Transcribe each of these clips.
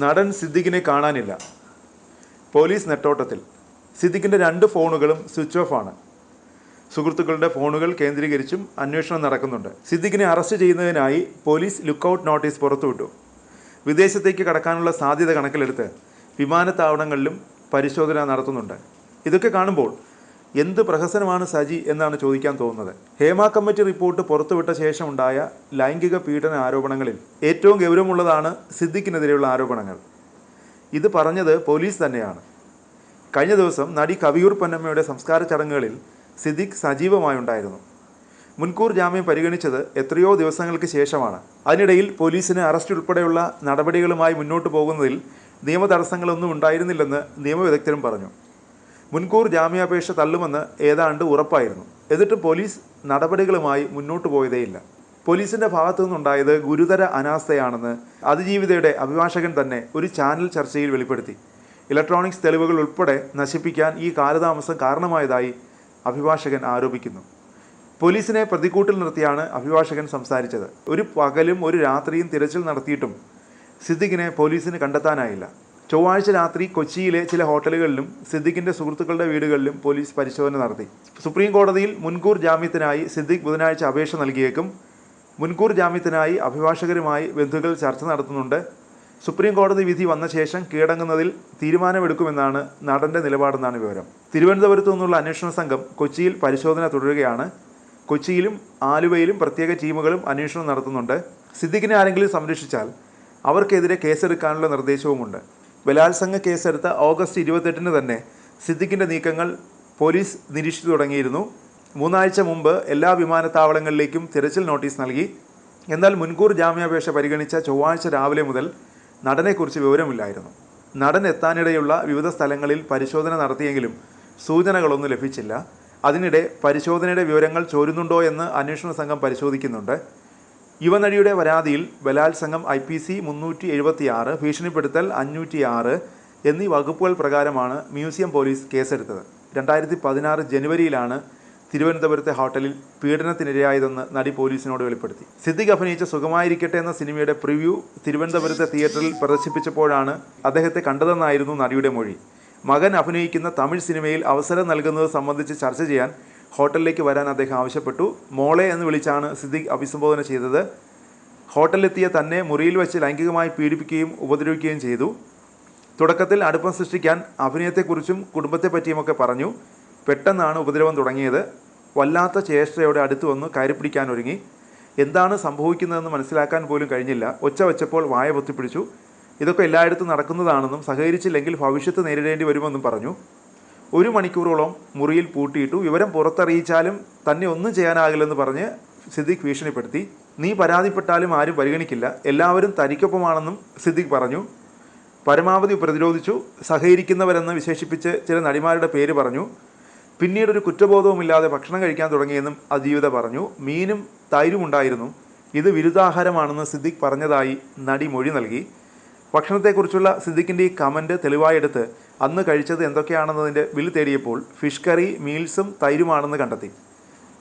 നടൻ സിദ്ദിഖിനെ കാണാനില്ല. പോലീസ് നെട്ടോട്ടത്തിൽ. സിദ്ദിഖിൻ്റെ 2 ഫോണുകളും സ്വിച്ച് ഓഫ് ആണ്. സുഹൃത്തുക്കളുടെ ഫോണുകൾ കേന്ദ്രീകരിച്ചും അന്വേഷണം നടക്കുന്നുണ്ട്. സിദ്ദിഖിനെ അറസ്റ്റ് ചെയ്യുന്നതിനായി പോലീസ് ലുക്കൌട്ട് നോട്ടീസ് പുറത്തുവിട്ടു. വിദേശത്തേക്ക് കടക്കാനുള്ള സാധ്യത കണക്കിലെടുത്ത് വിമാനത്താവളങ്ങളിലും പരിശോധന നടത്തുന്നുണ്ട്. ഇതൊക്കെ കാണുമ്പോൾ എന്ത് പ്രഹസനമാണ് സജി എന്നാണ് ചോദിക്കാൻ തോന്നുന്നത്. ഹേമ കമ്മിറ്റി റിപ്പോർട്ട് പുറത്തുവിട്ട ശേഷമുണ്ടായ ലൈംഗിക പീഡന ആരോപണങ്ങളിൽ ഏറ്റവും ഗൗരവമുള്ളതാണ് സിദ്ദിഖിനെതിരെയുള്ള ആരോപണങ്ങൾ. ഇത് പറഞ്ഞത് പോലീസ് തന്നെയാണ്. കഴിഞ്ഞ ദിവസം നടി കവിയൂർ പൊന്നമ്മയുടെ സംസ്കാര ചടങ്ങുകളിൽ സിദ്ദിഖ് സജീവമായുണ്ടായിരുന്നു. മുൻകൂർ ജാമ്യം പരിഗണിച്ചത് എത്രയോ ദിവസങ്ങൾക്ക് ശേഷമാണ്. അതിനിടയിൽ പോലീസിന് അറസ്റ്റ് ഉൾപ്പെടെയുള്ള നടപടികളുമായി മുന്നോട്ട് പോകുന്നതിൽ നിയമ തടസ്സങ്ങളൊന്നും ഉണ്ടായിരുന്നില്ലെന്ന് നിയമവിദഗ്ധരും പറഞ്ഞു. മുൻകൂർ ജാമ്യാപേക്ഷ തള്ളുമെന്ന് ഏതാണ്ട് ഉറപ്പായിരുന്നു. എന്നിട്ടും പോലീസ് നടപടികളുമായി മുന്നോട്ട് പോയതേയില്ല. പോലീസിൻ്റെ ഭാഗത്തു നിന്നുണ്ടായത് ഗുരുതര അനാസ്ഥയാണെന്ന് അതിജീവിതയുടെ അഭിഭാഷകൻ തന്നെ ഒരു ചാനൽ ചർച്ചയിൽ വെളിപ്പെടുത്തി. ഇലക്ട്രോണിക്സ് തെളിവുകൾ ഉൾപ്പെടെ നശിപ്പിക്കാൻ ഈ കാലതാമസം കാരണമായതായി അഭിഭാഷകൻ ആരോപിക്കുന്നു. പോലീസിനെ പ്രതിക്കൂട്ടിൽ നിർത്തിയാണ് അഭിഭാഷകൻ സംസാരിച്ചത്. ഒരു പകലും ഒരു രാത്രിയും തിരച്ചിൽ നടത്തിയിട്ടും സിദ്ദിഖിനെ പോലീസിന് കണ്ടെത്താനായില്ല. ചൊവ്വാഴ്ച രാത്രി കൊച്ചിയിലെ ചില ഹോട്ടലുകളിലും സിദ്ദിഖിൻ്റെ സുഹൃത്തുക്കളുടെ വീടുകളിലും പോലീസ് പരിശോധന നടത്തി. സുപ്രീം കോടതിയിൽ മുൻകൂർ ജാമ്യത്തിനായി സിദ്ദിഖ് ബുധനാഴ്ച അപേക്ഷ നൽകിയേക്കും. മുൻകൂർ ജാമ്യത്തിനായി അഭിഭാഷകരുമായി ബന്ധുക്കൾ ചർച്ച നടത്തുന്നുണ്ട്. സുപ്രീം കോടതി വിധി വന്ന ശേഷം കീഴടങ്ങുന്നതിൽ തീരുമാനമെടുക്കുമെന്നാണ് നടൻ്റെ നിലപാടെന്നാണ് വിവരം. തിരുവനന്തപുരത്തു നിന്നുള്ള അന്വേഷണ സംഘം കൊച്ചിയിൽ പരിശോധന തുടരുകയാണ്. കൊച്ചിയിലും ആലുവയിലും പ്രത്യേക ടീമുകളും അന്വേഷണം നടത്തുന്നുണ്ട്. സിദ്ദിഖിനെ ആരെങ്കിലും സംരക്ഷിച്ചാൽ അവർക്കെതിരെ കേസെടുക്കാനുള്ള നിർദ്ദേശവുമുണ്ട്. ബലാത്സംഗ കേസെടുത്ത ഓഗസ്റ്റ് 28 തന്നെ സിദ്ദിഖിൻ്റെ നീക്കങ്ങൾ പോലീസ് നിരീക്ഷിച്ചു തുടങ്ങിയിരുന്നു. 3 ആഴ്ച മുമ്പ് എല്ലാ വിമാനത്താവളങ്ങളിലേക്കും തിരച്ചിൽ നോട്ടീസ് നൽകി. എന്നാൽ മുൻകൂർ ജാമ്യാപേക്ഷ പരിഗണിച്ച ചൊവ്വാഴ്ച രാവിലെ മുതൽ നടനെക്കുറിച്ച് വിവരമില്ലായിരുന്നു. നടൻ എത്താനിടയുള്ള വിവിധ സ്ഥലങ്ങളിൽ പരിശോധന നടത്തിയെങ്കിലും സൂചനകളൊന്നും ലഭിച്ചില്ല. അതിനിടെ പരിശോധനയുടെ വിവരങ്ങൾ ചോരുന്നുണ്ടോ എന്ന് അന്വേഷണ സംഘം പരിശോധിക്കുന്നുണ്ട്. യുവനടിയുടെ പരാതിയിൽ ബലാത്സംഗം IPC 376, ഭീഷണിപ്പെടുത്തൽ 506 എന്നീ വകുപ്പുകൾ പ്രകാരമാണ് മ്യൂസിയം പോലീസ് കേസെടുത്തത്. 2016 ജനുവരിയിലാണ് തിരുവനന്തപുരത്തെ ഹോട്ടലിൽ പീഡനത്തിനിരയായതെന്ന് നടി പോലീസിനോട് വെളിപ്പെടുത്തി. സിദ്ദിഖ് അഭിനയിച്ച സുഖമായിരിക്കട്ടെ എന്ന സിനിമയുടെ പ്രിവ്യൂ തിരുവനന്തപുരത്തെ തിയേറ്ററിൽ പ്രദർശിപ്പിച്ചപ്പോഴാണ് അദ്ദേഹത്തെ കണ്ടതെന്നായിരുന്നു നടിയുടെ മൊഴി. മകൻ അഭിനയിക്കുന്ന തമിഴ് സിനിമയിൽ അവസരം നൽകുന്നത് സംബന്ധിച്ച് ചർച്ച ചെയ്യാൻ ഹോട്ടലിലേക്ക് വരാൻ അദ്ദേഹം ആവശ്യപ്പെട്ടു. മോളെ എന്ന് വിളിച്ചാണ് സിദ്ദിഖ് അഭിസംബോധന ചെയ്തത്. ഹോട്ടലിലെത്തിയ തന്നെ മുറിയിൽ വെച്ച് ലൈംഗികമായി പീഡിപ്പിക്കുകയും ഉപദ്രവിക്കുകയും ചെയ്തു. തുടക്കത്തിൽ അടുപ്പം സൃഷ്ടിക്കാൻ അഭിനയത്തെക്കുറിച്ചും കുടുംബത്തെപ്പറ്റിയുമൊക്കെ പറഞ്ഞു. പെട്ടെന്നാണ് ഉപദ്രവം തുടങ്ങിയത്. വല്ലാത്ത ചേഷ്ടയോടെ അടുത്തു വന്ന് കയറിപ്പിടിക്കാൻ ഒരുങ്ങി. എന്താണ് സംഭവിക്കുന്നതെന്ന് മനസ്സിലാക്കാൻ പോലും കഴിഞ്ഞില്ല. ഒച്ച വെച്ചപ്പോൾ വായ പൊത്തിപ്പിടിച്ചു. ഇതൊക്കെ എല്ലായിടത്തും നടക്കുന്നതാണെന്നും സഹകരിച്ചില്ലെങ്കിൽ ഭവിഷ്യത്ത് നേരിടേണ്ടി വരുമെന്നും പറഞ്ഞു. 1 മണിക്കൂറോളം മുറിയിൽ പൂട്ടിയിട്ടു. വിവരം പുറത്തറിയിച്ചാലും തന്നെ ഒന്നും ചെയ്യാനാകില്ലെന്ന് പറഞ്ഞ് സിദ്ദിഖ് ഭീഷണിപ്പെടുത്തി. നീ പരാതിപ്പെട്ടാലും ആരും പരിഗണിക്കില്ല, എല്ലാവരും തനിക്കൊപ്പമാണെന്നും സിദ്ദിഖ് പറഞ്ഞു. പരമാവധി പ്രതിരോധിച്ചു. സഹകരിക്കുന്നവരെന്ന് വിശേഷിപ്പിച്ച് ചില നടിമാരുടെ പേര് പറഞ്ഞു. പിന്നീടൊരു കുറ്റബോധവുമില്ലാതെ ഭക്ഷണം കഴിക്കാൻ തുടങ്ങിയെന്നും അതിജീവിത പറഞ്ഞു. മീനും തൈരും ഉണ്ടായിരുന്നു. ഇത് വിരുദ്ധാഹാരമാണെന്ന് സിദ്ദിഖ് പറഞ്ഞതായി നടി മൊഴി നൽകി. ഭക്ഷണത്തെക്കുറിച്ചുള്ള സിദ്ദിഖിൻ്റെ ഈ കമൻറ്റ് തെളിവായെടുത്ത് അന്ന് കഴിച്ചത് എന്തൊക്കെയാണെന്നതിൻ്റെ ബിൽ തേടിയപ്പോൾ ഫിഷ് കറി, മീൽസും തൈരുമാണെന്ന് കണ്ടെത്തി.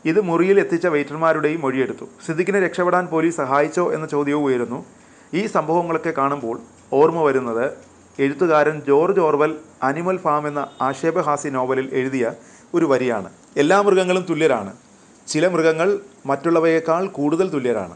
ഇത് മുറിയിൽ എത്തിച്ച വെയിറ്റർമാരുടെയും മൊഴിയെടുത്തു. സിദ്ദിഖിനെ രക്ഷപ്പെടാൻ പോലീസ് സഹായിച്ചോ എന്ന ചോദ്യവും ഉയരുന്നു. ഈ സംഭവങ്ങളൊക്കെ കാണുമ്പോൾ ഓർമ്മ വരുന്നത് എഴുത്തുകാരൻ ജോർജ് ഓർവൽ അനിമൽ ഫാം എന്ന ആക്ഷേപഹാസ്യ നോവലിൽ എഴുതിയ ഒരു വരിയാണ്. എല്ലാ മൃഗങ്ങളും തുല്യരാണ്, ചില മൃഗങ്ങൾ മറ്റുള്ളവയേക്കാൾ കൂടുതൽ തുല്യരാണ്.